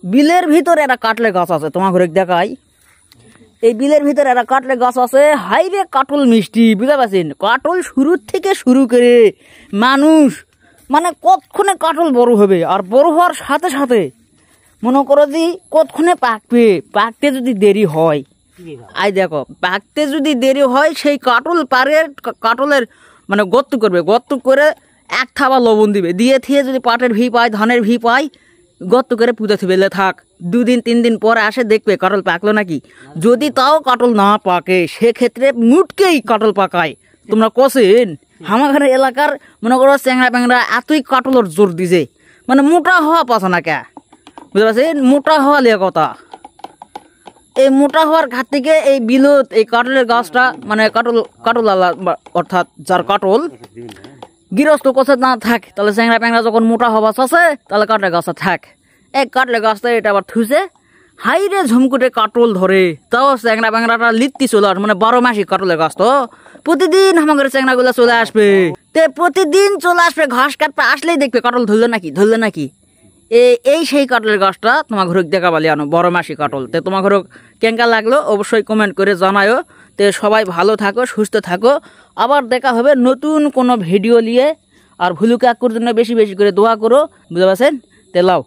বিলের ভিতরে একটা কাটলে গাছ আছে, তোমার ঘরে দেখাই। এই বিলের ভিতরে একটা কাটলে গাছ আছে, হাইরে কাটল মিষ্টি, বুঝতে পারছেন? কাটল শুরুর থেকে শুরু করে মানুষ মানে কতক্ষণে কাটল বড় হবে, আর বড় হওয়ার সাথে সাথে মনে করো যে কতক্ষণে পাকতে যদি দেরি হয়, আই দেখো পাকতে যদি দেরি হয়, সেই কাটল পাড়ের কাটলের মানে গর্ত করবে, গর্ত করে এক থাবা লবণ দিবে, দিয়ে থিয়ে যদি পাটের ভি পায়, ধানের ভি পায়, গর্ত করে পুঁতে থুবেলে থাক। 2 দিন 3 দিন পরে আসে দেখবে কাটল পাকলো নাকি। যদি তাও কাটল না পাকে, সেক্ষেত্রে মুটকেই কাটল পাকায়। তোমরা কছেন আমার এলাকার মনে করো চ্যাংরা প্যাংরা এতই কাটলের জোর দিছে, মানে মোটা হওয়া পাচ্ছে না কে, বুঝতে পারছেন? মোটা হওয়া লিয়ে কথা। এই মোটা হওয়ার ঘাট থেকে এই বিলত এই কাটলের গাছটা মানে কাটল অর্থাৎ যার কাটল গৃহস্থ কষে না থাক, তাহলে চ্যাংরা প্যাংরা যখন মোটা হওয়া আছে তাহলে কাটলে গাছটা থাক। এক কাটলে গাছটা এটা আবার থুইছে, হাইরে ঝুমকুটে কাটল ধরে, তাও চ্যাংরা প্যাংরাটা লিত্তি চলে আসে, মানে 12 মাসি কাটলের গাছ তো প্রতিদিন আমাদের চ্যাংরা গুলা চলে আসবে, প্রতিদিন চলে আসবে ঘাস কাটতে, আসলেই দেখবে কাটল ধরলে নাকি। এই সেই কাটলের গাছটা তোমার ঘরে দেখাবালি আনো, 12 মাসি কাটল। তো তোমার ঘরে কেঙ্কা লাগলো অবশ্যই কমেন্ট করে জানায়ও। তো সবাই ভালো থাকো, সুস্থ থাকো, আবার দেখা হবে নতুন কোনো ভিডিও নিয়ে। আর ভুলু কাকুর জন্য বেশি বেশি করে দোয়া করো, বুঝতে পারছেন? তে লাও।